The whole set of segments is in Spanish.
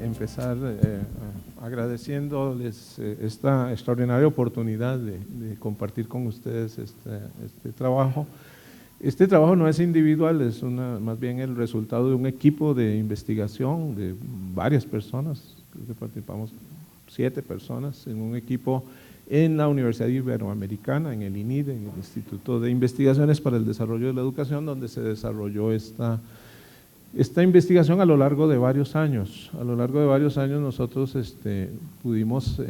empezar agradeciéndoles esta extraordinaria oportunidad de compartir con ustedes este trabajo. Este trabajo no es individual, es más bien el resultado de un equipo de investigación de varias personas. Creo que participamos 7 personas en un equipo en la Universidad Iberoamericana, en el INID, en el Instituto de Investigaciones para el Desarrollo de la Educación, donde se desarrolló esta investigación a lo largo de varios años. A lo largo de varios años nosotros pudimos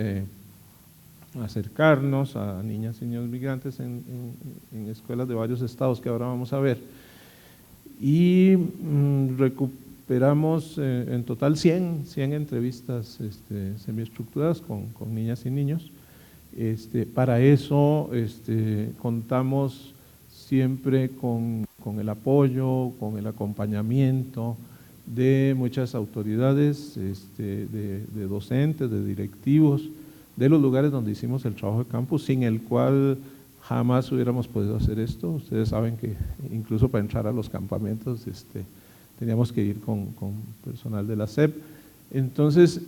acercarnos a niñas y niños migrantes en escuelas de varios estados que ahora vamos a ver, y recuperamos en total 100 entrevistas semiestructuradas con niñas y niños. Para eso contamos siempre con el apoyo, con el acompañamiento de muchas autoridades, de docentes, de directivos, de los lugares donde hicimos el trabajo de campo, sin el cual jamás hubiéramos podido hacer esto. Ustedes saben que incluso para entrar a los campamentos teníamos que ir con personal de la SEP. Entonces,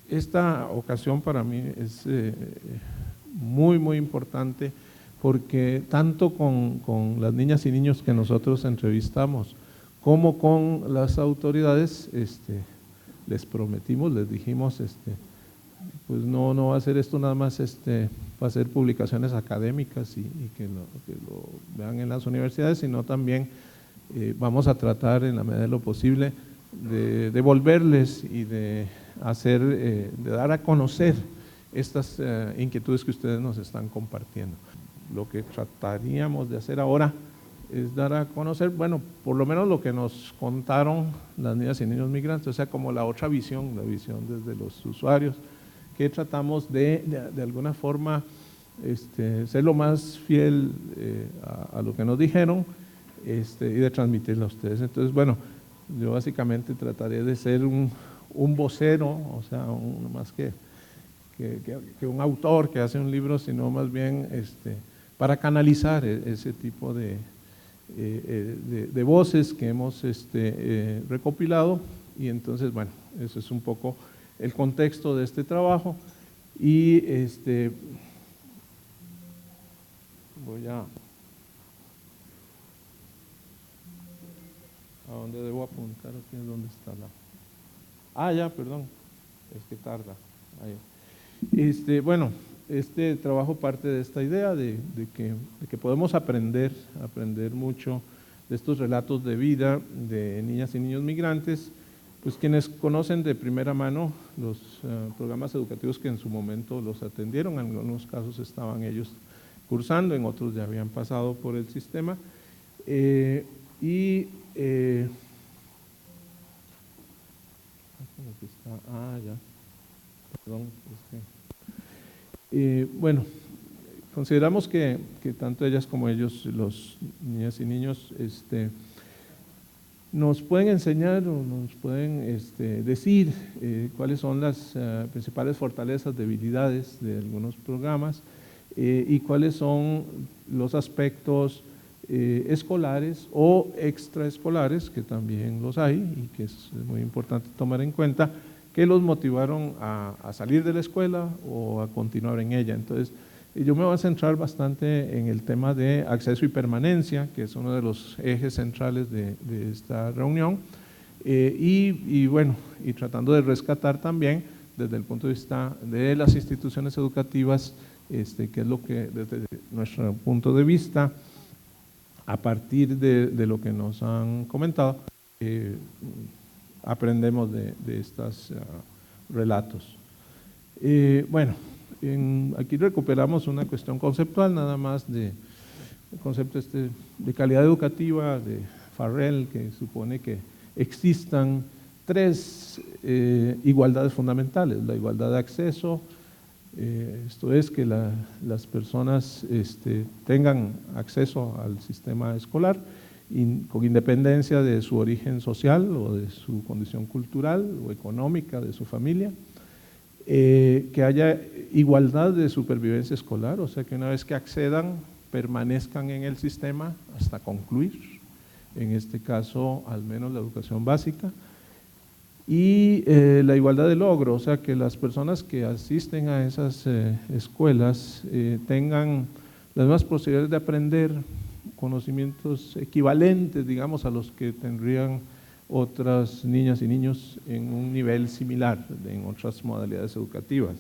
esta ocasión para mí es muy importante, porque tanto con las niñas y niños que nosotros entrevistamos como con las autoridades les prometimos, les dijimos, pues no va a ser esto nada más va a ser publicaciones académicas y que lo vean en las universidades, sino también vamos a tratar en la medida de lo posible de devolverles y de dar a conocer estas inquietudes que ustedes nos están compartiendo. Lo que trataríamos de hacer ahora es dar a conocer, bueno, por lo menos lo que nos contaron las niñas y niños migrantes, o sea, como la otra visión, la visión desde los usuarios, que tratamos de alguna forma ser lo más fiel a lo que nos dijeron y de transmitirlo a ustedes. Entonces, bueno, yo básicamente trataré de ser un vocero, o sea, más que un autor que hace un libro, sino más bien para canalizar ese tipo de voces que hemos recopilado. Y entonces, bueno, eso es un poco el contexto de este trabajo. Y voy a dónde debo apuntar, aquí es donde está ya, perdón, es que tarda. Ahí. Bueno, este trabajo parte de esta idea de que podemos aprender mucho de estos relatos de vida de niñas y niños migrantes, pues quienes conocen de primera mano los programas educativos que en su momento los atendieron. En algunos casos estaban ellos cursando, en otros ya habían pasado por el sistema. Ya, perdón, bueno, consideramos que tanto ellas como ellos, los niñas y niños, nos pueden enseñar o nos pueden decir cuáles son las principales fortalezas, debilidades de algunos programas y cuáles son los aspectos escolares o extraescolares, que también los hay y que es muy importante tomar en cuenta, que los motivaron a salir de la escuela o a continuar en ella. Entonces, yo me voy a centrar bastante en el tema de acceso y permanencia, que es uno de los ejes centrales de esta reunión, y bueno, y tratando de rescatar también desde el punto de vista de las instituciones educativas, que es lo que desde nuestro punto de vista, a partir de lo que nos han comentado, aprendemos de estos relatos. Bueno, aquí recuperamos una cuestión conceptual, nada más de concepto de calidad educativa de Farrell, que supone que existan 3 igualdades fundamentales: la igualdad de acceso, esto es que las personas tengan acceso al sistema escolar con independencia de su origen social o de su condición cultural o económica de su familia, que haya igualdad de supervivencia escolar, o sea que una vez que accedan permanezcan en el sistema hasta concluir, en este caso al menos la educación básica, y la igualdad de logro, o sea, que las personas que asisten a esas escuelas tengan las mismas posibilidades de aprender conocimientos equivalentes, digamos, a los que tendrían otras niñas y niños en un nivel similar en otras modalidades educativas.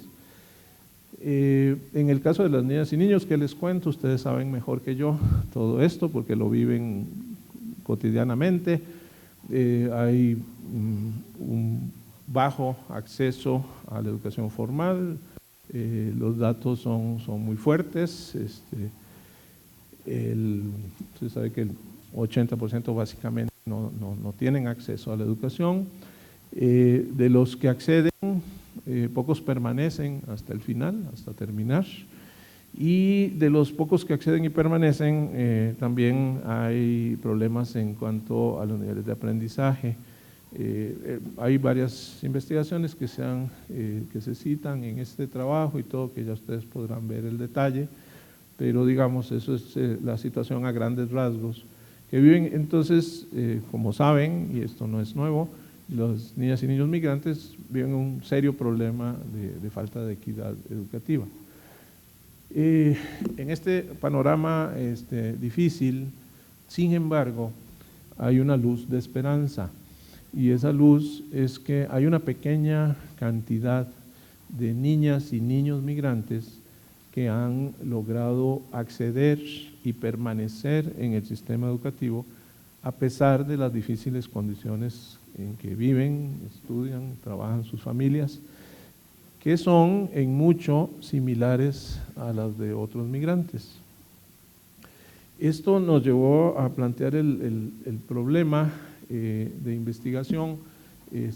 En el caso de las niñas y niños, ¿qué les cuento? Ustedes saben mejor que yo todo esto porque lo viven cotidianamente. Hay un bajo acceso a la educación formal, los datos son muy fuertes, se sabe que el 80% básicamente no tienen acceso a la educación. De los que acceden, pocos permanecen hasta el final, hasta terminar. Y de los pocos que acceden y permanecen, también hay problemas en cuanto a los niveles de aprendizaje. Hay varias investigaciones que se citan en este trabajo y todo, que ya ustedes podrán ver el detalle, pero digamos, eso es la situación a grandes rasgos que viven. Entonces, como saben, y esto no es nuevo, las niñas y niños migrantes viven un serio problema de falta de equidad educativa. En este panorama difícil, sin embargo, hay una luz de esperanza, y esa luz es que hay una pequeña cantidad de niñas y niños migrantes que han logrado acceder y permanecer en el sistema educativo a pesar de las difíciles condiciones en que viven, estudian, trabajan sus familias, que son en mucho similares a las de otros migrantes. Esto nos llevó a plantear el problema de investigación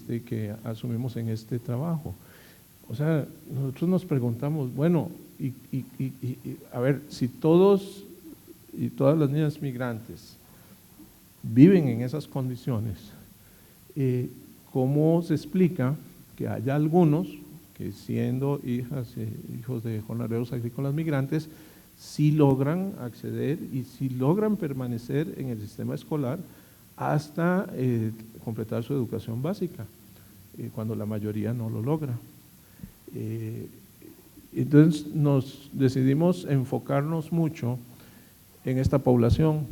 que asumimos en este trabajo. O sea, nosotros nos preguntamos, bueno, a ver, si todos y todas las niñas migrantes viven en esas condiciones, ¿cómo se explica que haya algunos que siendo hijas e hijos de jornaleros agrícolas migrantes sí logran acceder y sí logran permanecer en el sistema escolar hasta completar su educación básica, cuando la mayoría no lo logra? Entonces nos decidimos enfocarnos mucho en esta población,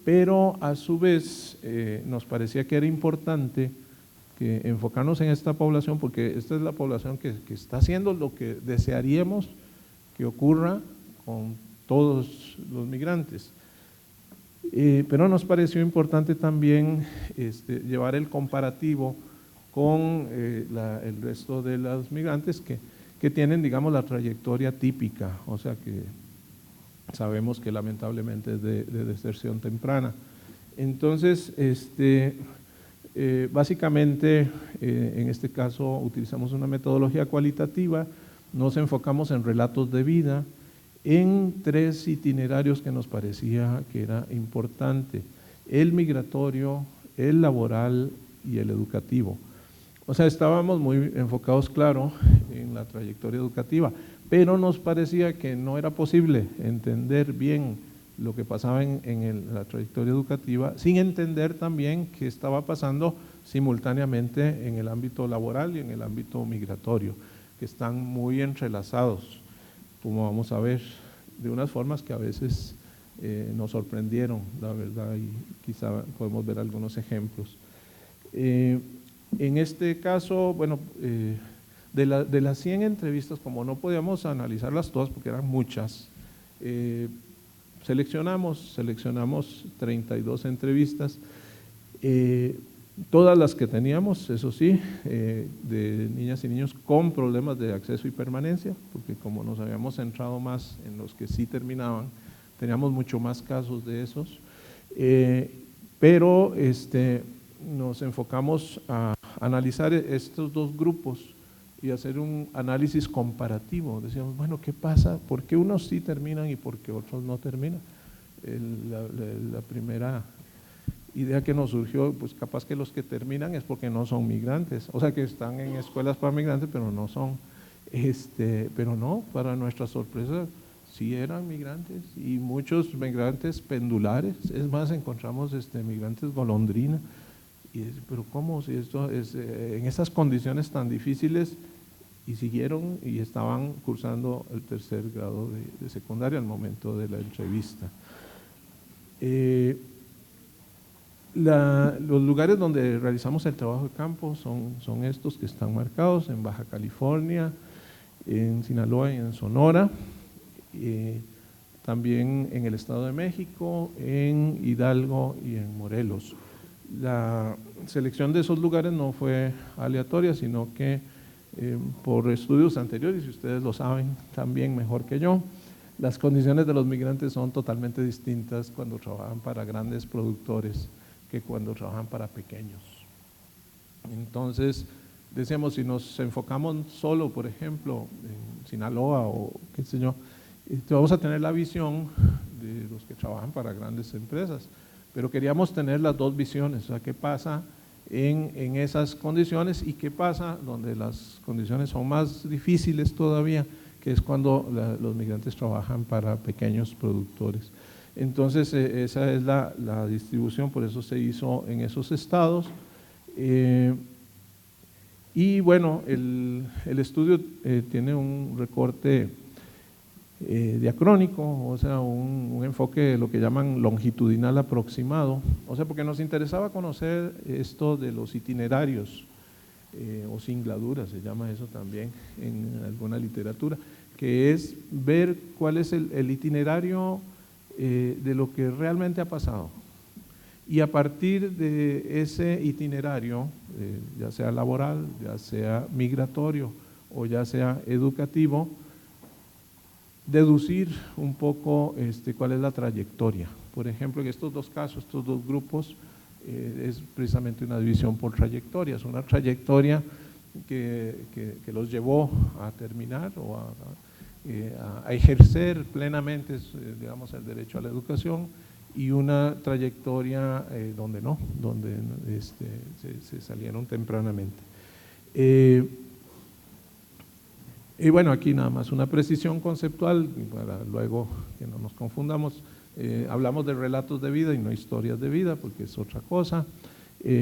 pero a su vez nos parecía que era importante que enfocarnos en esta población, porque esta es la población que está haciendo lo que desearíamos que ocurra con todos los migrantes. Pero nos pareció importante también llevar el comparativo con el resto de los migrantes que tienen, digamos, la trayectoria típica, o sea que sabemos que lamentablemente es de deserción temprana. Entonces, básicamente, en este caso utilizamos una metodología cualitativa, nos enfocamos en relatos de vida, en 3 itinerarios que nos parecía que era importante: el migratorio, el laboral y el educativo. O sea, estábamos muy enfocados, claro, en la trayectoria educativa, pero nos parecía que no era posible entender bien lo que pasaba en la trayectoria educativa sin entender también qué estaba pasando simultáneamente en el ámbito laboral y en el ámbito migratorio, que están muy entrelazados, como vamos a ver, de unas formas que a veces nos sorprendieron, la verdad, y quizá podemos ver algunos ejemplos. En este caso, bueno, de las 100 entrevistas, como no podíamos analizarlas todas porque eran muchas, seleccionamos 32 entrevistas, todas las que teníamos, eso sí, de niñas y niños con problemas de acceso y permanencia, porque como nos habíamos centrado más en los que sí terminaban, teníamos mucho más casos de esos, pero nos enfocamos a analizar estos 2 grupos y hacer un análisis comparativo. Decíamos, bueno, ¿qué pasa? ¿Por qué unos sí terminan y por qué otros no terminan? La primera idea que nos surgió, pues capaz que los que terminan es porque no son migrantes, o sea que están en escuelas para migrantes, pero no son, pero no, para nuestra sorpresa, sí eran migrantes, y muchos migrantes pendulares. Es más, encontramos migrantes golondrina, Y dice, pero ¿cómo? Si esto es en esas condiciones tan difíciles, y siguieron y estaban cursando el tercer grado de secundaria al momento de la entrevista. Los lugares donde realizamos el trabajo de campo son estos que están marcados en Baja California, en Sinaloa y en Sonora, también en el Estado de México, en Hidalgo y en Morelos. La selección de esos lugares no fue aleatoria, sino que por estudios anteriores, y ustedes lo saben también mejor que yo, las condiciones de los migrantes son totalmente distintas cuando trabajan para grandes productores que cuando trabajan para pequeños. Entonces, decíamos, si nos enfocamos solo, por ejemplo, en Sinaloa o qué sé yo, vamos a tener la visión de los que trabajan para grandes empresas, pero queríamos tener las dos visiones, o sea, qué pasa en esas condiciones y qué pasa donde las condiciones son más difíciles todavía, que es cuando los migrantes trabajan para pequeños productores. Entonces, esa es la distribución, por eso se hizo en esos estados. Y bueno, el estudio tiene un recorte diacrónico, o sea, un enfoque de lo que llaman longitudinal aproximado, o sea, porque nos interesaba conocer esto de los itinerarios, o singladuras, se llama eso también en alguna literatura, que es ver cuál es el itinerario de lo que realmente ha pasado. Y a partir de ese itinerario, ya sea laboral, ya sea migratorio o ya sea educativo, deducir un poco cuál es la trayectoria. Por ejemplo, en estos dos casos, estos dos grupos, es precisamente una división por trayectorias, una trayectoria que los llevó a terminar o a ejercer plenamente, digamos, el derecho a la educación, y una trayectoria donde no, donde se salieron tempranamente. Y bueno, aquí nada más una precisión conceptual, para luego que no nos confundamos. Hablamos de relatos de vida y no historias de vida, porque es otra cosa.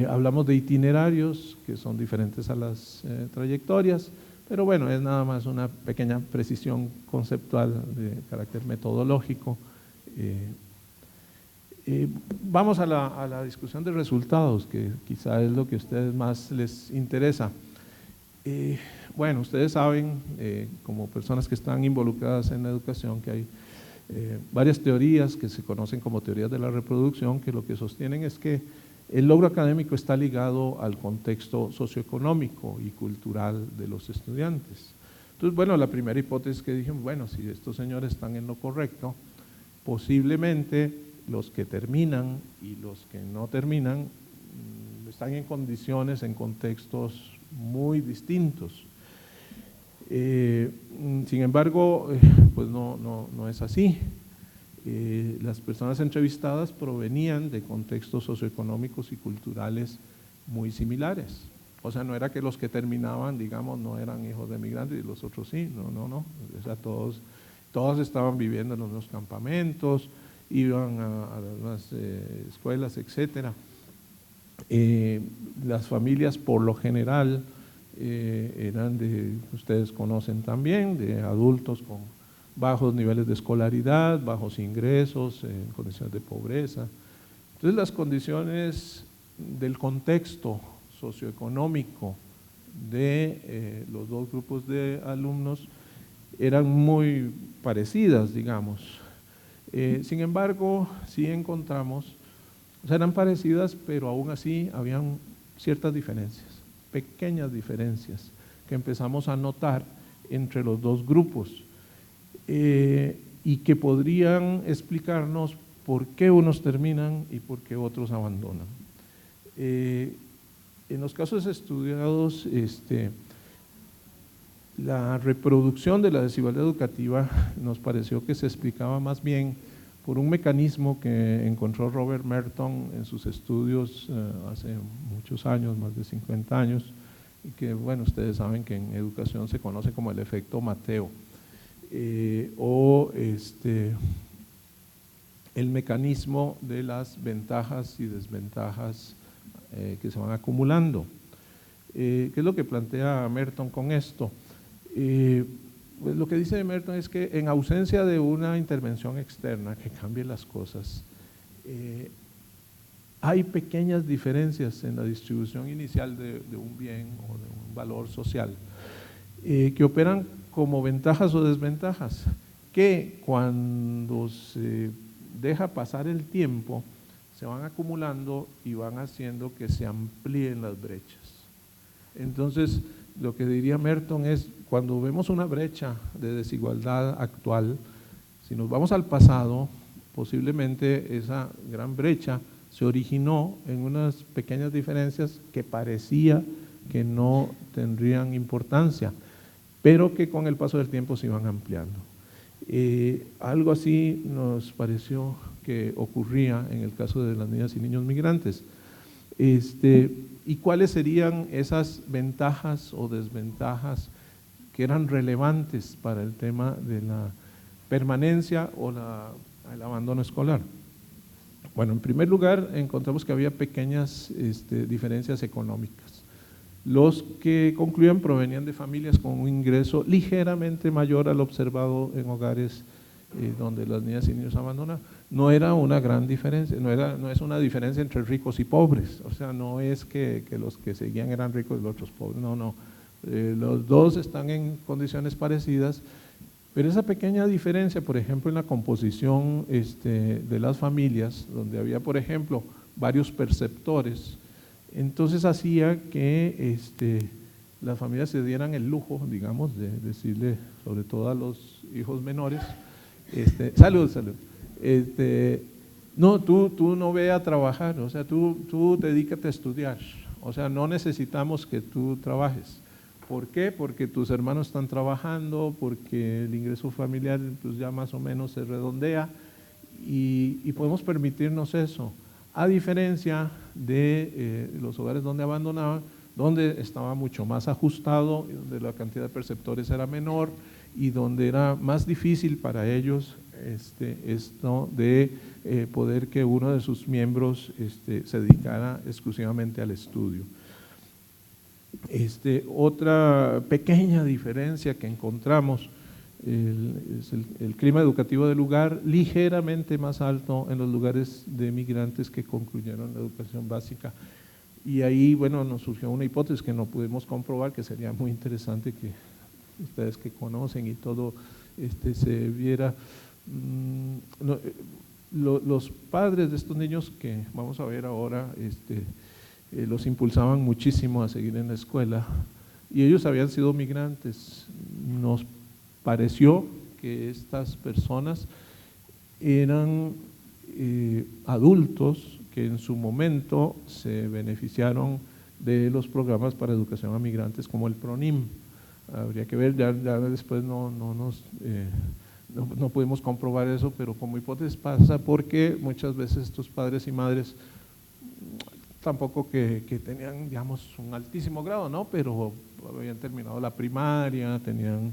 Hablamos de itinerarios, que son diferentes a las trayectorias, pero bueno, es nada más una pequeña precisión conceptual de carácter metodológico. Vamos a la discusión de resultados, que quizá es lo que a ustedes más les interesa. Bueno, ustedes saben, como personas que están involucradas en la educación, que hay varias teorías que se conocen como teorías de la reproducción, que lo que sostienen es que el logro académico está ligado al contexto socioeconómico y cultural de los estudiantes. Entonces, bueno, la primera hipótesis que dijimos, bueno, si estos señores están en lo correcto, posiblemente los que terminan y los que no terminan están en condiciones, en contextos muy distintos. Sin embargo, pues no es así. Las personas entrevistadas provenían de contextos socioeconómicos y culturales muy similares. O sea, no era que los que terminaban, digamos, no eran hijos de migrantes y los otros sí, no. O sea, todos estaban viviendo en los campamentos, iban a las escuelas, etcétera. Las familias por lo general eran ustedes conocen también, de adultos con bajos niveles de escolaridad, bajos ingresos, en condiciones de pobreza. Entonces, las condiciones del contexto socioeconómico de los dos grupos de alumnos eran muy parecidas, digamos. Sin embargo, sí encontramos, o sea, eran parecidas, pero aún así habían ciertas diferencias, pequeñas diferencias que empezamos a notar entre los dos grupos, y que podrían explicarnos por qué unos terminan y por qué otros abandonan. En los casos estudiados, la reproducción de la desigualdad educativa nos pareció que se explicaba más bien por un mecanismo que encontró Robert Merton en sus estudios hace muchos años, más de 50 años, y que, bueno, ustedes saben que en educación se conoce como el efecto Mateo, el mecanismo de las ventajas y desventajas que se van acumulando. ¿Qué es lo que plantea Merton con esto? Pues lo que dice Merton es que en ausencia de una intervención externa que cambie las cosas, hay pequeñas diferencias en la distribución inicial de un bien o de un valor social que operan como ventajas o desventajas, que cuando se deja pasar el tiempo se van acumulando y van haciendo que se amplíen las brechas. Entonces, lo que diría Merton es, cuando vemos una brecha de desigualdad actual, si nos vamos al pasado, posiblemente esa gran brecha se originó en unas pequeñas diferencias que parecía que no tendrían importancia, pero que con el paso del tiempo se iban ampliando. Algo así nos pareció que ocurría en el caso de las niñas y niños migrantes. ¿Y cuáles serían esas ventajas o desventajas que eran relevantes para el tema de la permanencia o el abandono escolar? Bueno, en primer lugar, encontramos que había pequeñas diferencias económicas. Los que concluían provenían de familias con un ingreso ligeramente mayor al observado en hogares donde las niñas y niños abandonan. No era una gran diferencia, no es una diferencia entre ricos y pobres, o sea, no es que los que seguían eran ricos y los otros pobres, no. Los dos están en condiciones parecidas, pero esa pequeña diferencia, por ejemplo, en la composición de las familias, donde había, por ejemplo, varios perceptores, entonces hacía que las familias se dieran el lujo, digamos, de decirle, sobre todo a los hijos menores, salud, no, tú no ve a trabajar, o sea, tú dedícate a estudiar, o sea, no necesitamos que tú trabajes. ¿Por qué? Porque tus hermanos están trabajando, porque el ingreso familiar pues ya más o menos se redondea y podemos permitirnos eso, a diferencia de los hogares donde abandonaban, donde estaba mucho más ajustado, donde la cantidad de perceptores era menor y donde era más difícil para ellos esto de poder que uno de sus miembros se dedicara exclusivamente al estudio. Otra pequeña diferencia que encontramos es el clima educativo del lugar, ligeramente más alto en los lugares de migrantes que concluyeron la educación básica. Y ahí, bueno, nos surgió una hipótesis que no pudimos comprobar, que sería muy interesante que ustedes que conocen y todo se viera. Los padres de estos niños que vamos a ver ahora, los impulsaban muchísimo a seguir en la escuela y ellos habían sido migrantes. Nos pareció que estas personas eran adultos que en su momento se beneficiaron de los programas para educación a migrantes como el PRONIM. Habría que ver, ya después no pudimos comprobar eso, pero como hipótesis pasa porque muchas veces estos padres y madres tampoco que tenían, digamos, un altísimo grado, ¿no? Pero habían terminado la primaria, tenían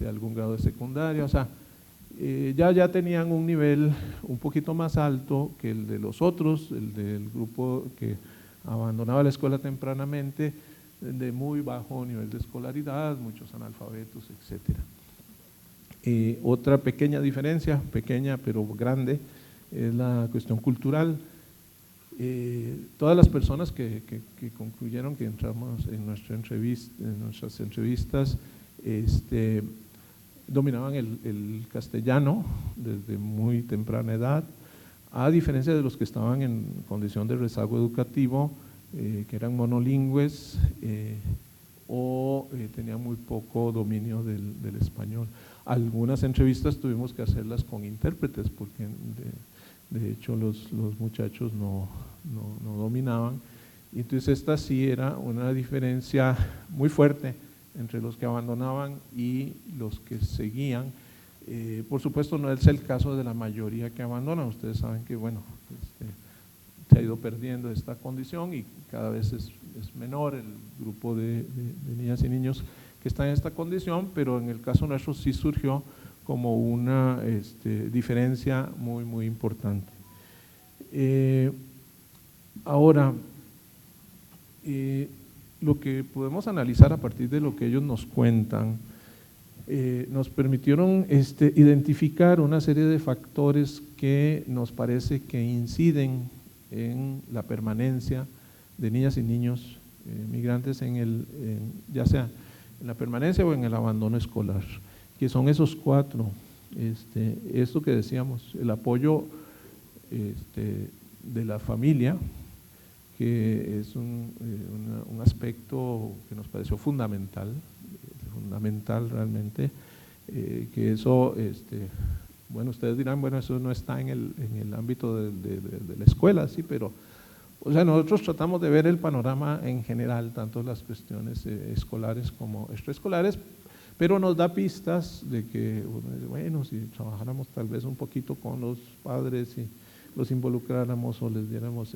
algún grado de secundaria, o sea, ya tenían un nivel un poquito más alto que el de los otros, el del grupo que abandonaba la escuela tempranamente, de muy bajo nivel de escolaridad, muchos analfabetos, etcétera. Otra pequeña diferencia, pequeña pero grande, es la cuestión cultural. Todas las personas que concluyeron, que entramos en nuestras entrevistas, dominaban el castellano desde muy temprana edad, a diferencia de los que estaban en condición de rezago educativo, que eran monolingües o tenían muy poco dominio del español. Algunas entrevistas tuvimos que hacerlas con intérpretes porque de hecho los muchachos no dominaban, y entonces esta sí era una diferencia muy fuerte entre los que abandonaban y los que seguían. Por supuesto no es el caso de la mayoría que abandonan, ustedes saben que bueno, se ha ido perdiendo esta condición y cada vez es menor el grupo de niñas y niños que están en esta condición, pero en el caso nuestro sí surgió como una diferencia muy importante. Ahora, lo que podemos analizar a partir de lo que ellos nos cuentan, nos permitieron identificar una serie de factores que nos parece que inciden en la permanencia de niñas y niños migrantes ya sea en la permanencia o en el abandono escolar, que son esos cuatro. Esto que decíamos, el apoyo de la familia, que es un aspecto que nos pareció fundamental realmente, que eso, bueno, ustedes dirán, bueno, eso no está en el ámbito de la escuela, sí, pero, o sea, nosotros tratamos de ver el panorama en general, tanto las cuestiones escolares como extraescolares, pero nos da pistas de que, bueno, si trabajáramos tal vez un poquito con los padres y los involucráramos o les diéramos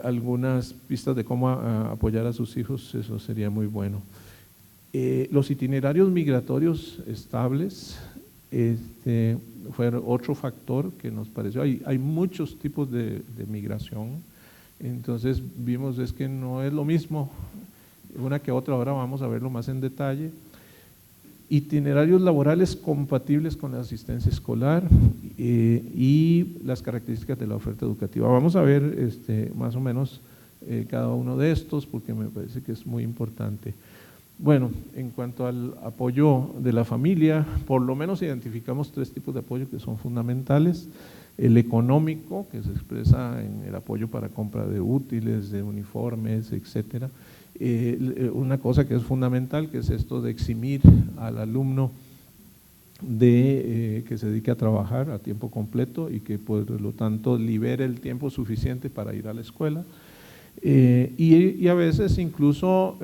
algunas pistas de cómo apoyar a sus hijos, eso sería muy bueno. Los itinerarios migratorios estables fue otro factor que nos pareció. Hay muchos tipos de migración, entonces vimos es que no es lo mismo una que otra, ahora vamos a verlo más en detalle. Itinerarios laborales compatibles con la asistencia escolar y las características de la oferta educativa. Vamos a ver más o menos cada uno de estos porque me parece que es muy importante. Bueno, en cuanto al apoyo de la familia, por lo menos identificamos tres tipos de apoyo que son fundamentales. El económico, que se expresa en el apoyo para compra de útiles, de uniformes, etcétera. Una cosa que es fundamental, que es esto de eximir al alumno de que se dedique a trabajar a tiempo completo y que por lo tanto libere el tiempo suficiente para ir a la escuela. Y a veces incluso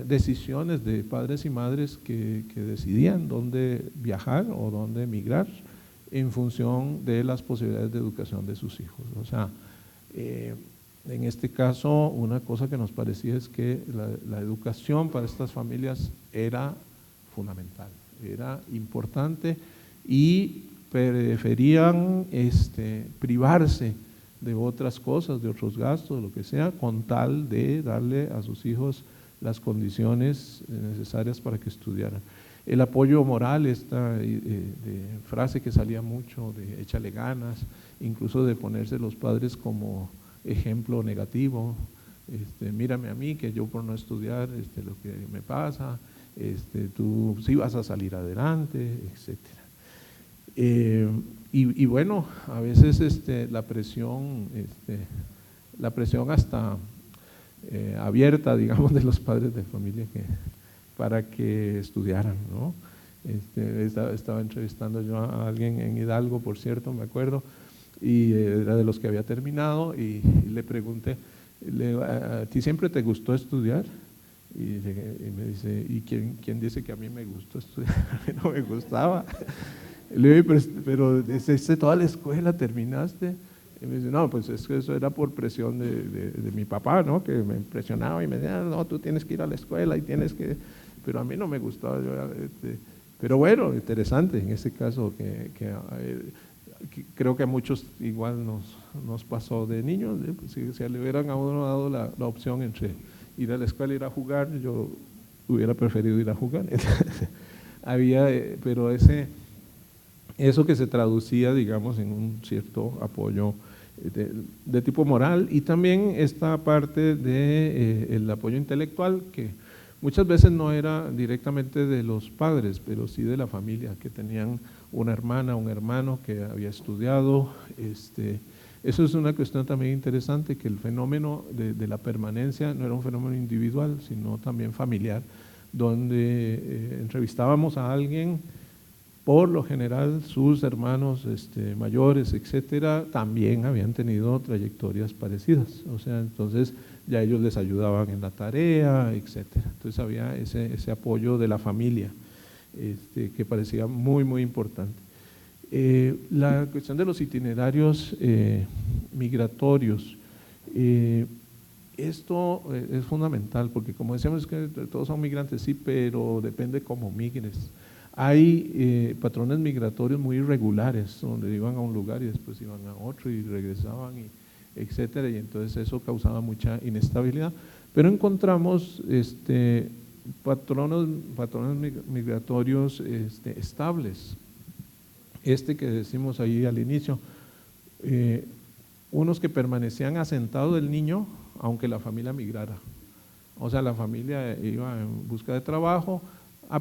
decisiones de padres y madres que decidían dónde viajar o dónde emigrar en función de las posibilidades de educación de sus hijos. O sea, en este caso, una cosa que nos parecía es que la educación para estas familias era fundamental, era importante y preferían privarse de otras cosas, de otros gastos, lo que sea, con tal de darle a sus hijos las condiciones necesarias para que estudiaran. El apoyo moral, esta frase que salía mucho, de échale ganas, incluso de ponerse los padres como ejemplo negativo, mírame a mí que yo por no estudiar lo que me pasa, tú sí vas a salir adelante, etcétera. Y bueno, a veces la presión hasta abierta, digamos, de los padres de familia para que estudiaran, ¿no? Estaba entrevistando yo a alguien en Hidalgo, por cierto, me acuerdo, y era de los que había terminado, y le pregunté, ¿a ti siempre te gustó estudiar? Y me dice, ¿y quién dice que a mí me gustó estudiar? A mí no me gustaba. Le digo, pero desde toda la escuela terminaste. Y me dice, no, pues es que eso era por presión de mi papá, ¿no? Que me presionaba y me decía, no, tú tienes que ir a la escuela y tienes que… Pero a mí no me gustaba. Pero bueno, interesante en ese caso que creo que a muchos igual nos pasó de niños, pues si le hubieran a uno dado la opción entre ir a la escuela y ir a jugar, yo hubiera preferido ir a jugar. Había, pero eso que se traducía, digamos, en un cierto apoyo de tipo moral, y también esta parte del apoyo intelectual, que muchas veces no era directamente de los padres, pero sí de la familia, que tenían una hermana, un hermano que había estudiado. Eso es una cuestión también interesante, que el fenómeno de la permanencia no era un fenómeno individual, sino también familiar, donde entrevistábamos a alguien, por lo general sus hermanos mayores, etcétera, también habían tenido trayectorias parecidas, o sea, entonces ya ellos les ayudaban en la tarea, etcétera. Entonces había ese apoyo de la familia que parecía muy, muy importante. La cuestión de los itinerarios migratorios, esto es fundamental, porque como decíamos, es que todos son migrantes, sí, pero depende cómo migres. Hay patrones migratorios muy irregulares, donde iban a un lugar y después iban a otro y regresaban. etcétera, y entonces eso causaba mucha inestabilidad. Pero encontramos patrones migratorios estables. Que decimos ahí al inicio, unos que permanecían asentados el niño, aunque la familia migrara. O sea, la familia iba en busca de trabajo,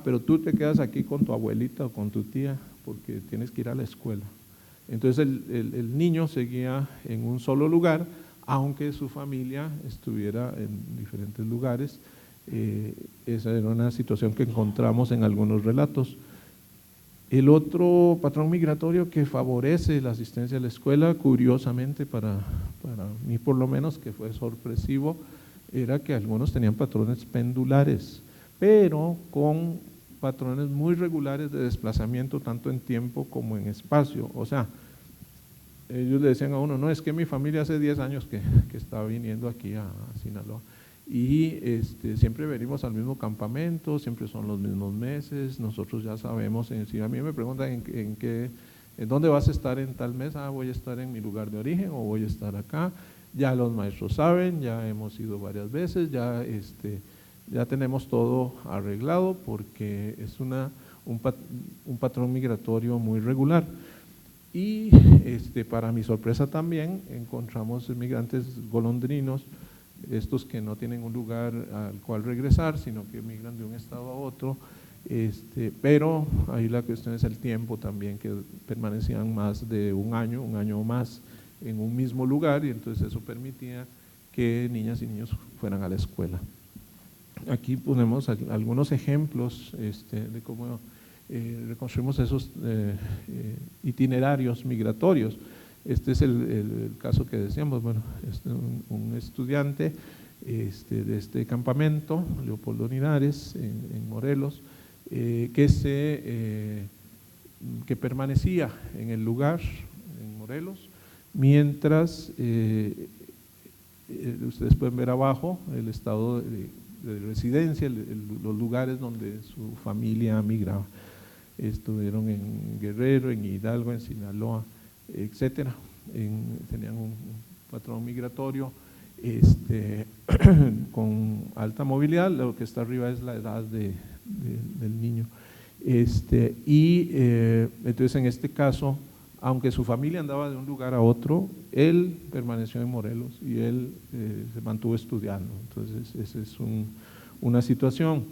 pero tú te quedas aquí con tu abuelita o con tu tía porque tienes que ir a la escuela. Entonces el niño seguía en un solo lugar, aunque su familia estuviera en diferentes lugares. Esa era una situación que encontramos en algunos relatos. El otro patrón migratorio que favorece la asistencia a la escuela, curiosamente para mí por lo menos, que fue sorpresivo, era que algunos tenían patrones pendulares, pero con patrones muy regulares de desplazamiento tanto en tiempo como en espacio. O sea, ellos le decían a uno, no, es que mi familia hace 10 años que está viniendo aquí a Sinaloa y siempre venimos al mismo campamento, siempre son los mismos meses, nosotros ya sabemos, si a mí me preguntan en dónde vas a estar en tal mes, voy a estar en mi lugar de origen o voy a estar acá, ya los maestros saben, ya hemos ido varias veces, ya tenemos todo arreglado porque es un patrón migratorio muy regular. Y para mi sorpresa también encontramos migrantes golondrinos, estos que no tienen un lugar al cual regresar, sino que migran de un estado a otro, pero ahí la cuestión es el tiempo también, que permanecían más de un año o más en un mismo lugar, y entonces eso permitía que niñas y niños fueran a la escuela. Aquí ponemos algunos ejemplos de cómo reconstruimos esos itinerarios migratorios. Este es el caso que decíamos, bueno, un estudiante de este campamento, Leopoldo Linares, en Morelos, que permanecía en el lugar, en Morelos, mientras, ustedes pueden ver abajo el estado de residencia, los lugares donde su familia migraba. Estuvieron en Guerrero, en Hidalgo, en Sinaloa, etcétera. Tenían un patrón migratorio con alta movilidad. Lo que está arriba es la edad del niño. Entonces en este caso, aunque su familia andaba de un lugar a otro, él permaneció en Morelos y él se mantuvo estudiando. Entonces esa es una situación.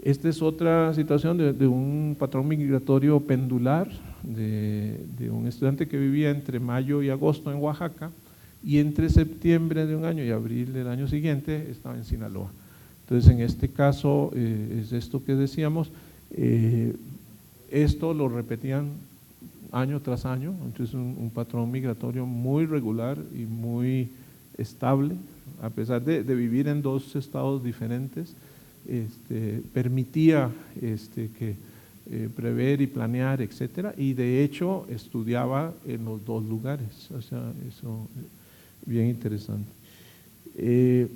Esta es otra situación de un patrón migratorio pendular, de un estudiante que vivía entre mayo y agosto en Oaxaca, y entre septiembre de un año y abril del año siguiente estaba en Sinaloa. Entonces en este caso es esto que decíamos, esto lo repetían año tras año, entonces un patrón migratorio muy regular y muy estable, a pesar de vivir en dos estados diferentes. Permitía que prever y planear, etcétera, y de hecho estudiaba en los dos lugares, o sea, eso bien interesante. Este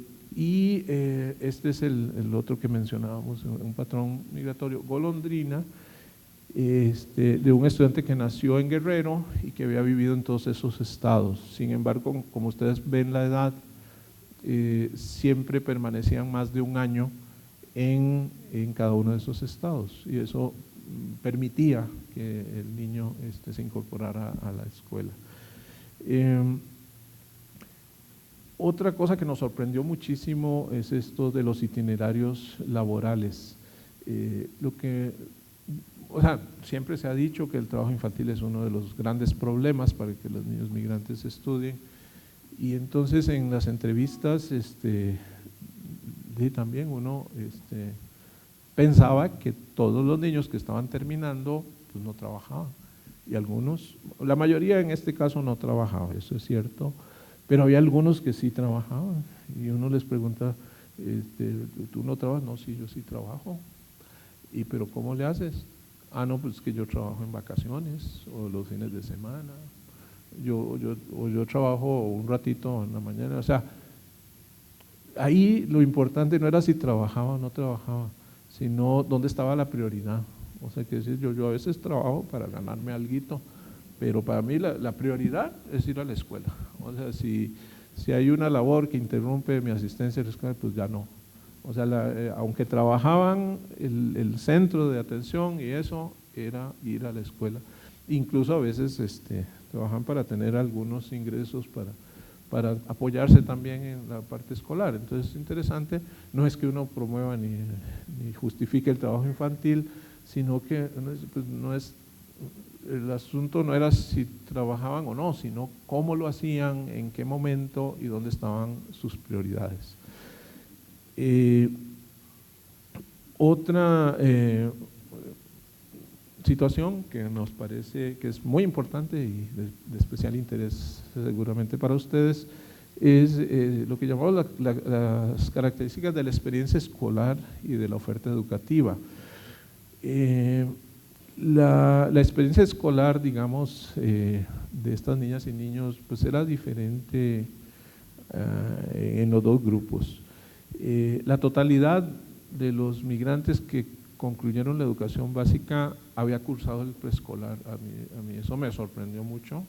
es el otro que mencionábamos, un patrón migratorio golondrina, de un estudiante que nació en Guerrero y que había vivido en todos esos estados. Sin embargo, como ustedes ven la edad, siempre permanecían más de un año en cada uno de esos estados, y eso permitía que el niño se incorporara a la escuela. Otra cosa que nos sorprendió muchísimo es esto de los itinerarios laborales. O sea, siempre se ha dicho que el trabajo infantil es uno de los grandes problemas para que los niños migrantes estudien, y entonces en las entrevistas también uno pensaba que todos los niños que estaban terminando pues no trabajaban, y algunos, la mayoría en este caso no trabajaba, eso es cierto, pero había algunos que sí trabajaban, y uno les pregunta, ¿tú no trabajas? No, sí, yo sí trabajo. ¿Pero cómo le haces? No, pues que yo trabajo en vacaciones o los fines de semana, yo trabajo un ratito en la mañana. O sea, ahí lo importante no era si trabajaba o no trabajaba, sino dónde estaba la prioridad. O sea, que decir, yo a veces trabajo para ganarme alguito, pero para mí la prioridad es ir a la escuela. O sea, si hay una labor que interrumpe mi asistencia a la escuela, pues ya no. O sea, aunque trabajaban, el centro de atención y eso era ir a la escuela. Incluso a veces trabajan para tener algunos ingresos para apoyarse también en la parte escolar. Entonces es interesante, no es que uno promueva ni justifique el trabajo infantil, sino que pues, el asunto no era si trabajaban o no, sino cómo lo hacían, en qué momento y dónde estaban sus prioridades. Otra situación que nos parece que es muy importante y de especial interés seguramente para ustedes es lo que llamamos las características de la experiencia escolar y de la oferta educativa. La experiencia escolar, digamos, de estas niñas y niños, pues era diferente en los dos grupos. La totalidad de los migrantes que concluyeron la educación básica había cursado el preescolar. A mí eso me sorprendió mucho,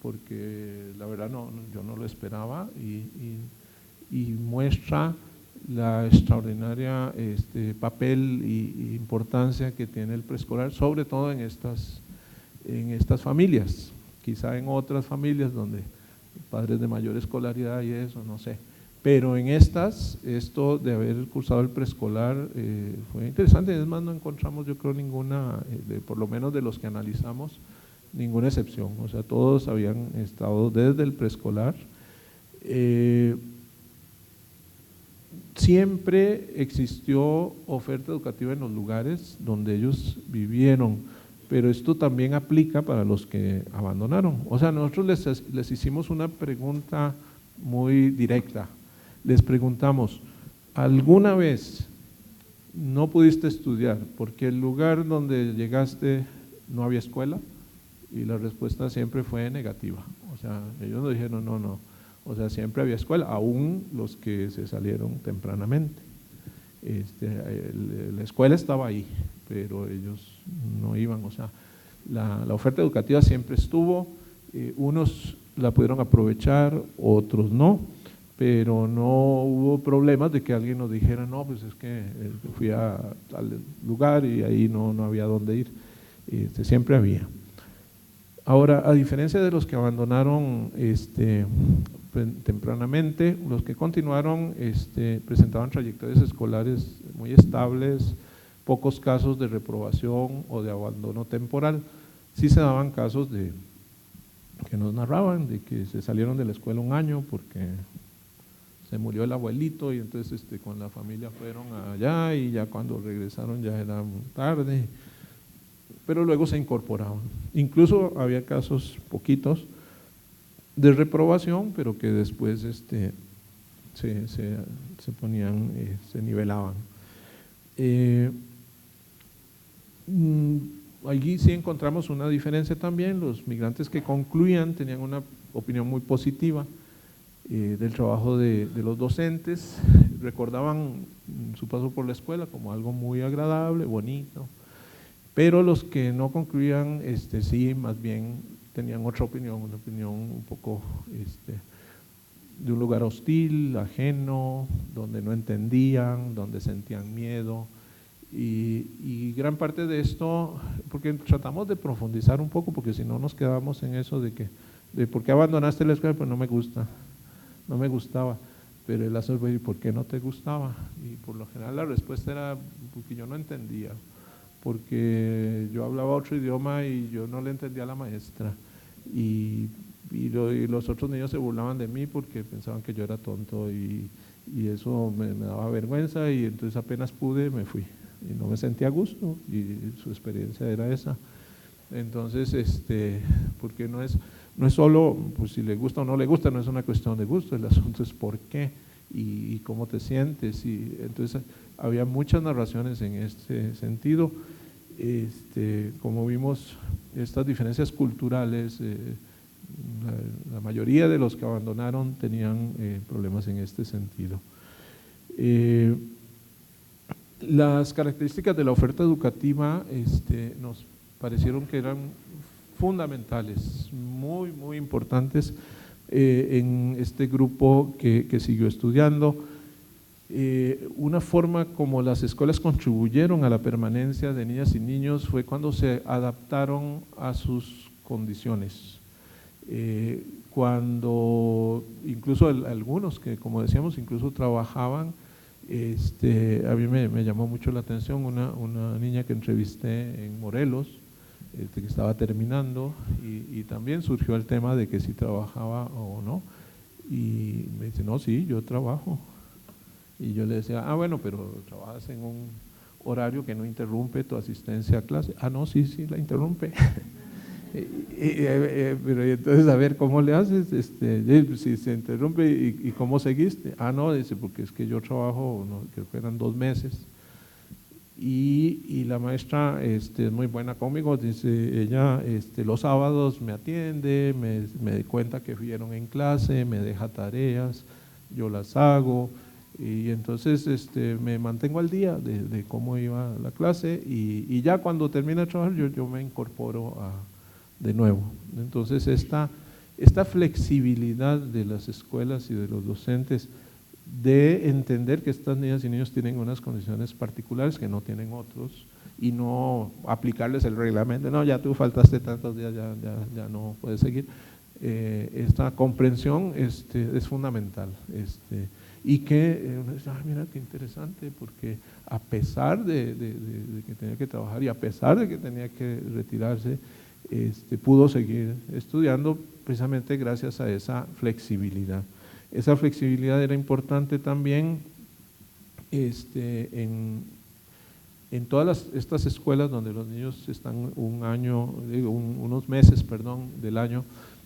porque la verdad yo no lo esperaba y muestra la extraordinaria papel y importancia que tiene el preescolar, sobre todo en estas familias. Quizá en otras familias donde padres de mayor escolaridad y eso, no sé. Pero en esto de haber cursado el preescolar fue interesante. Es más, no encontramos, yo creo, ninguna, por lo menos de los que analizamos, ninguna excepción. O sea, todos habían estado desde el preescolar. Siempre existió oferta educativa en los lugares donde ellos vivieron, pero esto también aplica para los que abandonaron. O sea, nosotros les hicimos una pregunta muy directa. Les preguntamos, ¿alguna vez no pudiste estudiar porque el lugar donde llegaste no había escuela? Y la respuesta siempre fue negativa. O sea, ellos nos dijeron no. O sea, siempre había escuela, aún los que se salieron tempranamente. La escuela estaba ahí, pero ellos no iban. O sea, la oferta educativa siempre estuvo, unos la pudieron aprovechar, otros no, pero no hubo problemas de que alguien nos dijera, no, pues es que fui a tal lugar y ahí no había dónde ir. Siempre había. Ahora, a diferencia de los que abandonaron tempranamente, los que continuaron presentaban trayectorias escolares muy estables, pocos casos de reprobación o de abandono temporal. Sí se daban casos que nos narraban de que se salieron de la escuela un año porque se murió el abuelito y entonces con la familia fueron allá y ya cuando regresaron ya era tarde, pero luego se incorporaban. Incluso había casos poquitos de reprobación, pero que después se ponían, se nivelaban. Allí sí encontramos una diferencia también. Los migrantes que concluían tenían una opinión muy positiva del trabajo de los docentes, recordaban su paso por la escuela como algo muy agradable, bonito, pero los que no concluían sí, más bien tenían otra opinión, una opinión un poco de un lugar hostil, ajeno, donde no entendían, donde sentían miedo. Y gran parte de esto, porque tratamos de profundizar un poco, porque si no nos quedamos en eso de por qué abandonaste la escuela, pues no me gustaba, pero el asunto fue, ¿y por qué no te gustaba? Y por lo general la respuesta era porque yo no entendía, porque yo hablaba otro idioma y yo no le entendía a la maestra, y los otros niños se burlaban de mí porque pensaban que yo era tonto y eso me daba vergüenza, y entonces apenas pude me fui y no me sentía a gusto, y su experiencia era esa. Entonces, porque no es solo pues, si le gusta o no le gusta, no es una cuestión de gusto, el asunto es por qué y cómo te sientes. Y entonces había muchas narraciones en este sentido. Como vimos, estas diferencias culturales, la mayoría de los que abandonaron tenían problemas en este sentido. Las características de la oferta educativa nos parecieron que eran fundamentales, muy, muy importantes en este grupo que siguió estudiando. Una forma como las escuelas contribuyeron a la permanencia de niñas y niños fue cuando se adaptaron a sus condiciones. Cuando incluso algunos que, como decíamos, incluso trabajaban, a mí me llamó mucho la atención una niña que entrevisté en Morelos, que estaba terminando, y también surgió el tema de que si trabajaba o no, y me dice, no, sí, yo trabajo. Y yo le decía, bueno, pero trabajas en un horario que no interrumpe tu asistencia a clase. No, sí, sí, la interrumpe. Pero entonces, a ver, ¿cómo le haces? Si se interrumpe, ¿y cómo seguiste? No, dice, porque es que yo trabajo, no, creo que eran 2 meses. Y la maestra es muy buena conmigo, dice ella, los sábados me atiende, me cuenta que vieron en clase, me deja tareas, yo las hago, y entonces me mantengo al día de cómo iba la clase, y ya cuando termina de trabajar yo me incorporo de nuevo. Entonces esta flexibilidad de las escuelas y de los docentes de entender que estas niñas y niños tienen unas condiciones particulares que no tienen otros, y no aplicarles el reglamento, no, ya tú faltaste tantos días, ya no puedes seguir. Esta comprensión es fundamental, y que mira qué interesante, porque a pesar de que tenía que trabajar y a pesar de que tenía que retirarse, pudo seguir estudiando precisamente gracias a esa flexibilidad. Esa flexibilidad era importante también en todas estas escuelas donde los niños están unos meses, del año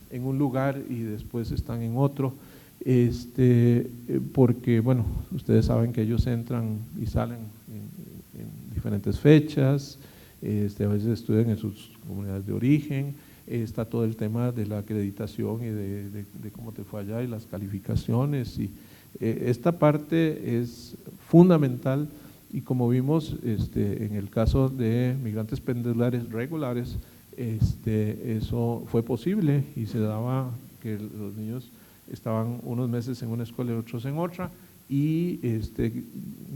en un lugar y después están en otro, porque bueno, ustedes saben que ellos entran y salen en diferentes fechas, a veces estudian en sus comunidades de origen. Está todo el tema de la acreditación y de cómo te fue allá y las calificaciones, y esta parte es fundamental, y como vimos en el caso de migrantes pendulares regulares, eso fue posible, y se daba que los niños estaban unos meses en una escuela y otros en otra, y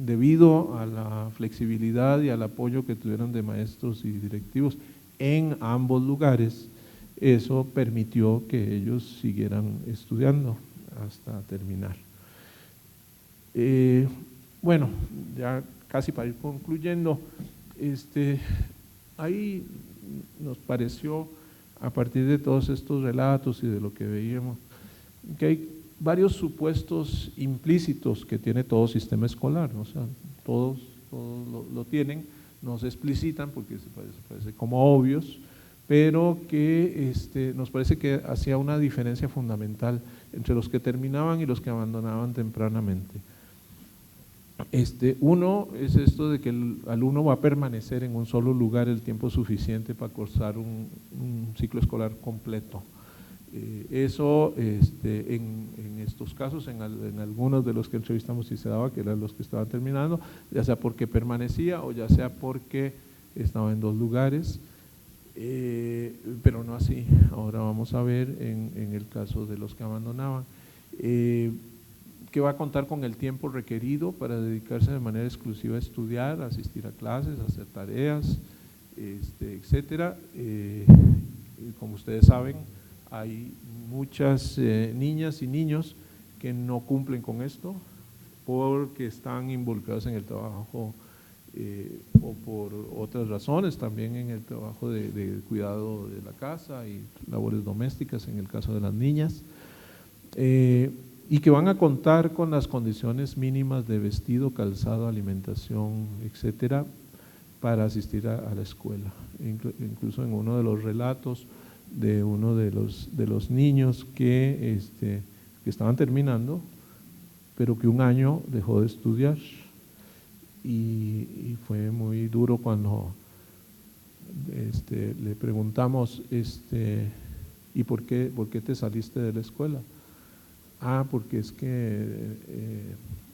debido a la flexibilidad y al apoyo que tuvieron de maestros y directivos en ambos lugares, eso permitió que ellos siguieran estudiando hasta terminar. Bueno, ya casi para ir concluyendo, ahí nos pareció, a partir de todos estos relatos y de lo que veíamos, que hay varios supuestos implícitos que tiene todo sistema escolar, ¿no? O sea, todos lo tienen, no se explicitan porque se parece como obvios, pero que nos parece que hacía una diferencia fundamental entre los que terminaban y los que abandonaban tempranamente. Uno es esto de que el alumno va a permanecer en un solo lugar el tiempo suficiente para cursar un ciclo escolar completo. Eso en estos casos, en algunos de los que entrevistamos sí se daba, que eran los que estaban terminando, ya sea porque permanecía o ya sea porque estaba en 2 lugares. Pero no así. Ahora vamos a ver en el caso de los que abandonaban, que va a contar con el tiempo requerido para dedicarse de manera exclusiva a estudiar, a asistir a clases, a hacer tareas, etcétera. Como ustedes saben, hay muchas niñas y niños que no cumplen con esto porque están involucrados en el trabajo o por otras razones, también en el trabajo de cuidado de la casa y labores domésticas en el caso de las niñas, y que van a contar con las condiciones mínimas de vestido, calzado, alimentación, etcétera, para asistir a la escuela. Incluso en uno de los relatos de uno de los niños que estaban terminando, pero que un año dejó de estudiar, y fue muy duro cuando le preguntamos, ¿y por qué te saliste de la escuela? Porque es que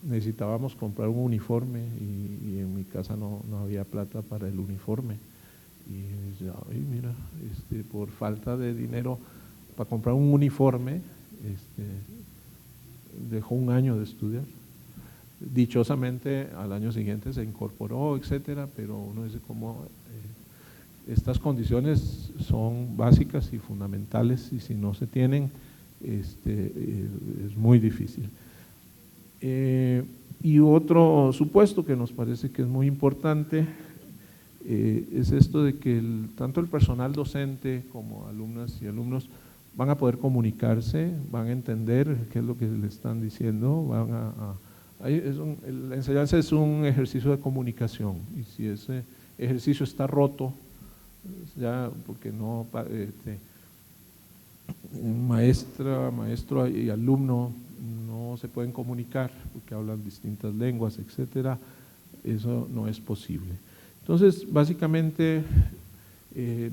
necesitábamos comprar un uniforme y en mi casa no había plata para el uniforme, Y dice, ay, mira, por falta de dinero para comprar un uniforme, dejó un año de estudiar. Dichosamente al año siguiente se incorporó, etcétera, pero uno dice cómo estas condiciones son básicas y fundamentales, y si no se tienen, es muy difícil. Y otro supuesto que nos parece que es muy importante es esto de que tanto el personal docente como alumnas y alumnos van a poder comunicarse, van a entender qué es lo que le están diciendo, la enseñanza es un ejercicio de comunicación, y si ese ejercicio está roto, ya porque no, maestro y alumno no se pueden comunicar porque hablan distintas lenguas, etcétera, eso no es posible. Entonces, básicamente,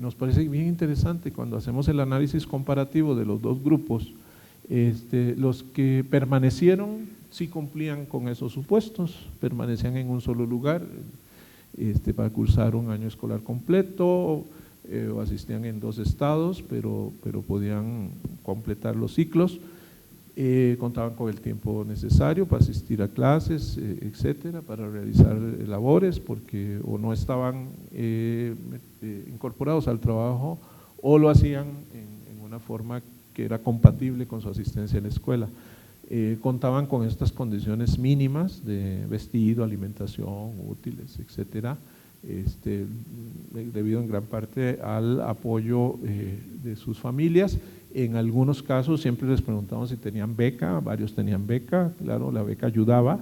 nos parece bien interesante cuando hacemos el análisis comparativo de los dos grupos. Los que permanecieron sí cumplían con esos supuestos, permanecían en un solo lugar para cursar un año escolar completo, o asistían en 2 estados, pero podían completar los ciclos, contaban con el tiempo necesario para asistir a clases, etcétera, para realizar labores, porque o no estaban incorporados al trabajo, o lo hacían en una forma que era compatible con su asistencia en la escuela. Contaban con estas condiciones mínimas de vestido, alimentación, útiles, etcétera, debido en gran parte al apoyo de sus familias. En algunos casos siempre les preguntamos si tenían beca, varios tenían beca, claro, la beca ayudaba.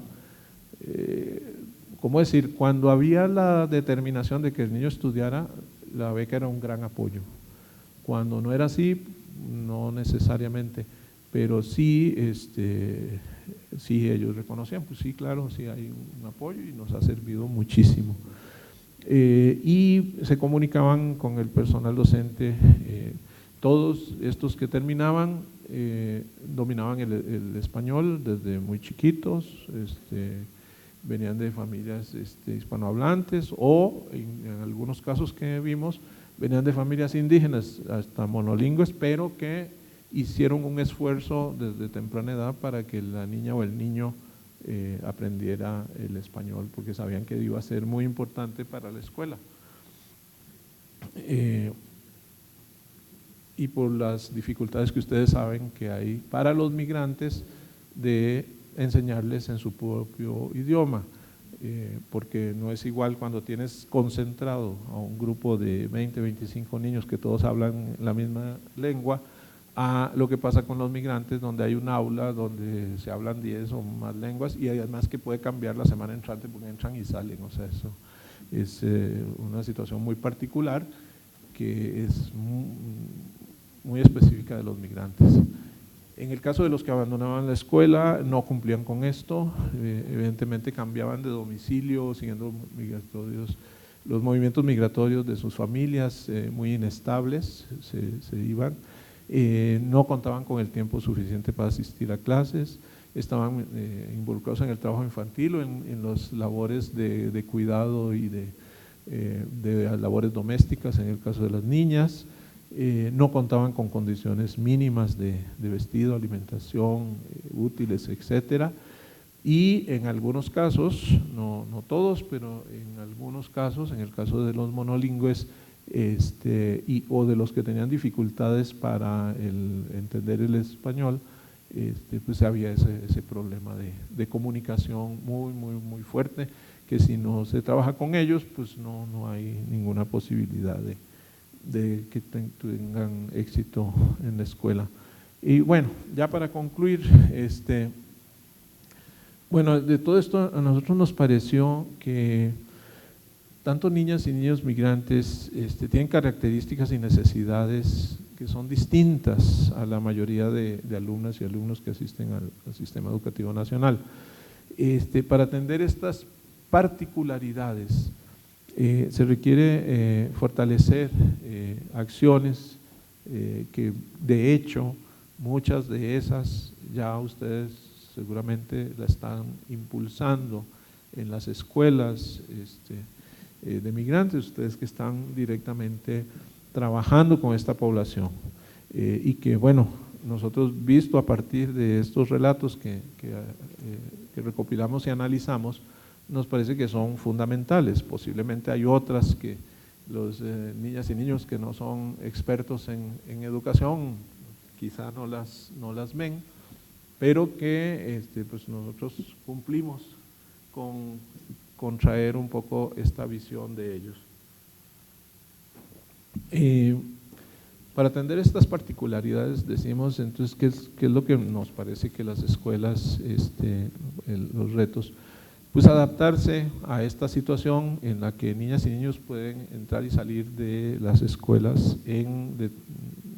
¿Cómo decir? Cuando había la determinación de que el niño estudiara, la beca era un gran apoyo. Cuando no era así, no necesariamente, pero sí, sí ellos reconocían, pues sí, claro, sí hay un apoyo y nos ha servido muchísimo. Y se comunicaban con el personal docente. Todos estos que terminaban dominaban el español desde muy chiquitos, venían de familias hispanohablantes, o en algunos casos que vimos, venían de familias indígenas, hasta monolingües, pero que hicieron un esfuerzo desde temprana edad para que la niña o el niño aprendiera el español, porque sabían que iba a ser muy importante para la escuela. Y por las dificultades que ustedes saben que hay para los migrantes de enseñarles en su propio idioma, porque no es igual cuando tienes concentrado a un grupo de 20, 25 niños que todos hablan la misma lengua, a lo que pasa con los migrantes, donde hay un aula donde se hablan 10 o más lenguas, y además que puede cambiar la semana entrante porque entran y salen. O sea, eso es una situación muy particular que es muy específica de los migrantes. En el caso de los que abandonaban la escuela, no cumplían con esto, evidentemente cambiaban de domicilio, siguiendo los movimientos migratorios de sus familias, muy inestables, se iban. No contaban con el tiempo suficiente para asistir a clases, estaban involucrados en el trabajo infantil o en las labores de cuidado y de labores domésticas en el caso de las niñas. No contaban con condiciones mínimas de vestido, alimentación, útiles, etcétera. Y en algunos casos, no todos, pero en algunos casos, en el caso de los monolingües, o de los que tenían dificultades para entender el español, pues había ese problema de comunicación muy fuerte, que si no se trabaja con ellos, pues no hay ninguna posibilidad de que tengan éxito en la escuela. Y bueno, ya para concluir, bueno, de todo esto a nosotros nos pareció que tanto niñas y niños migrantes tienen características y necesidades que son distintas a la mayoría de alumnas y alumnos que asisten al sistema educativo nacional. Para atender estas particularidades se requiere fortalecer acciones que de hecho muchas de esas ya ustedes seguramente la están impulsando en las escuelas, de migrantes, ustedes que están directamente trabajando con esta población y que bueno, nosotros visto a partir de estos relatos que recopilamos y analizamos, nos parece que son fundamentales. Posiblemente hay otras que los niñas y niños que no son expertos en educación quizá no las ven, pero que pues nosotros cumplimos con traer un poco esta visión de ellos. Para atender estas particularidades decimos entonces qué es lo que nos parece que las escuelas, los retos, pues adaptarse a esta situación en la que niñas y niños pueden entrar y salir de las escuelas en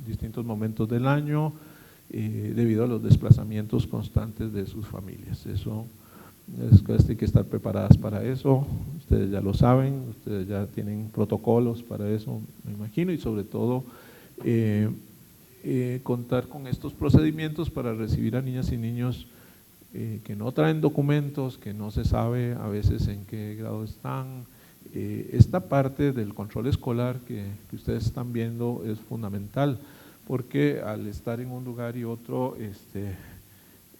distintos momentos del año debido a los desplazamientos constantes de sus familias. Eso, las escuelas tienen que estar preparadas para eso, ustedes ya lo saben, ustedes ya tienen protocolos para eso, me imagino, y sobre todo contar con estos procedimientos para recibir a niñas y niños que no traen documentos, que no se sabe a veces en qué grado están. Esta parte del control escolar que ustedes están viendo es fundamental, porque al estar en un lugar y otro,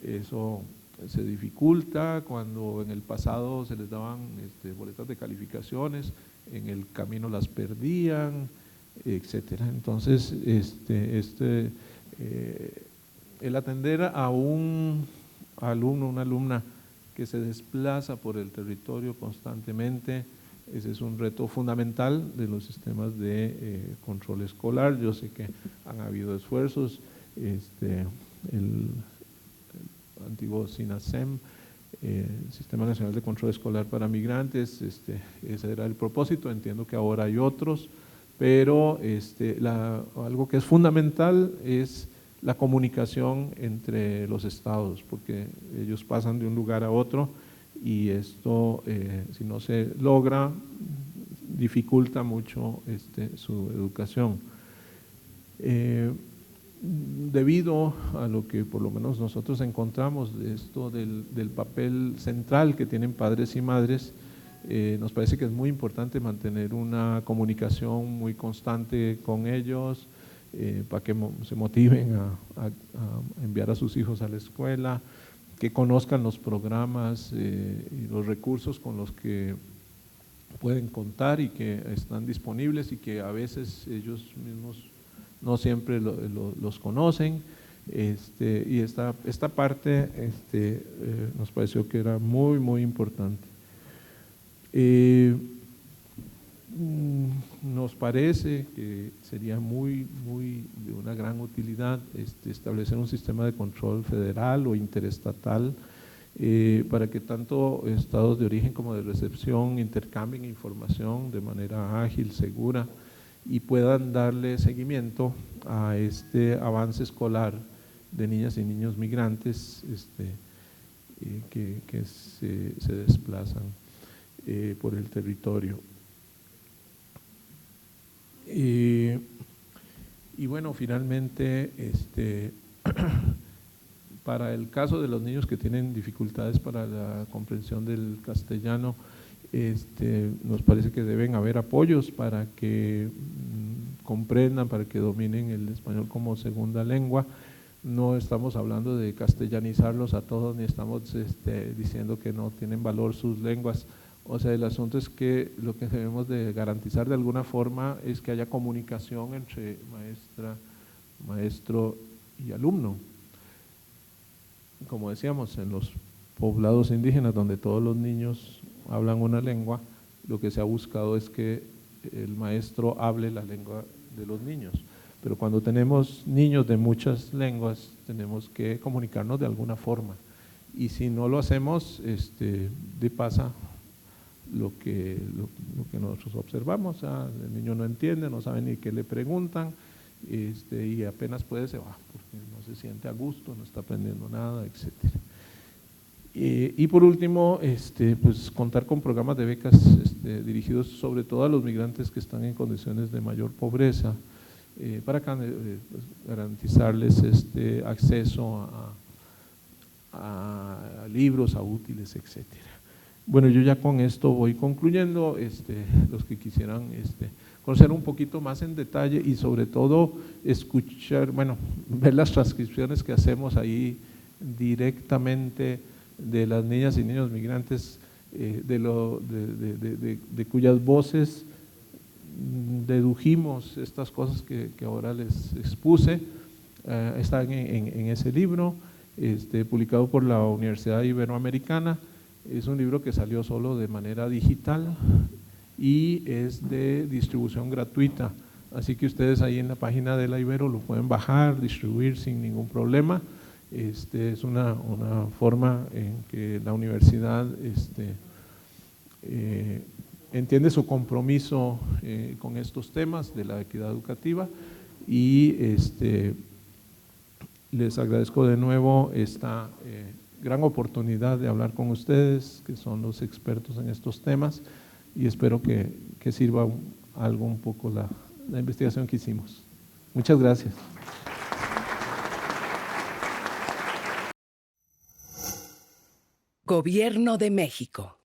eso se dificulta. Cuando en el pasado se les daban boletas de calificaciones, en el camino las perdían, etcétera. Entonces, el atender a un alumno, una alumna que se desplaza por el territorio constantemente, ese es un reto fundamental de los sistemas de control escolar. Yo sé que han habido esfuerzos, el antiguo SINASEM, Sistema Nacional de Control Escolar para Migrantes, ese era el propósito. Entiendo que ahora hay otros, pero algo que es fundamental es la comunicación entre los estados, porque ellos pasan de un lugar a otro y esto, si no se logra, dificulta mucho su educación. Debido a lo que por lo menos nosotros encontramos de esto del papel central que tienen padres y madres, nos parece que es muy importante mantener una comunicación muy constante con ellos, para que se motiven a enviar a sus hijos a la escuela, que conozcan los programas y los recursos con los que pueden contar y que están disponibles y que a veces ellos mismos no siempre los conocen. Y esta parte nos pareció que era muy, muy importante. Nos parece que sería muy de una gran utilidad establecer un sistema de control federal o interestatal para que tanto estados de origen como de recepción intercambien información de manera ágil, segura y puedan darle seguimiento a este avance escolar de niñas y niños migrantes que se desplazan por el territorio. Y bueno, finalmente, para el caso de los niños que tienen dificultades para la comprensión del castellano, nos parece que deben haber apoyos para que comprendan, para que dominen el español como segunda lengua. No estamos hablando de castellanizarlos a todos, ni estamos diciendo que no tienen valor sus lenguas. O sea, el asunto es que lo que debemos de garantizar de alguna forma es que haya comunicación entre maestro y alumno. Como decíamos, en los poblados indígenas donde todos los niños hablan una lengua, lo que se ha buscado es que el maestro hable la lengua de los niños. Pero cuando tenemos niños de muchas lenguas, tenemos que comunicarnos de alguna forma. Y si no lo hacemos, pasa lo que nosotros observamos. El niño no entiende, no sabe ni qué le preguntan, y apenas puede se va, porque no se siente a gusto, no está aprendiendo nada, etcétera. Y por último, pues contar con programas de becas dirigidos sobre todo a los migrantes que están en condiciones de mayor pobreza, para pues, garantizarles acceso a libros, a útiles, etcétera. Bueno, yo ya con esto voy concluyendo. Los que quisieran conocer un poquito más en detalle y sobre todo escuchar, bueno, ver las transcripciones que hacemos ahí directamente de las niñas y niños migrantes, de cuyas voces dedujimos estas cosas que ahora les expuse, están en ese libro, publicado por la Universidad Iberoamericana. Es un libro que salió solo de manera digital y es de distribución gratuita, así que ustedes ahí en la página de la Ibero lo pueden bajar, distribuir sin ningún problema. Es una forma en que la universidad entiende su compromiso con estos temas de la equidad educativa y les agradezco de nuevo esta gran oportunidad de hablar con ustedes, que son los expertos en estos temas, y espero que sirva algo un poco la investigación que hicimos. Muchas gracias. Gobierno de México.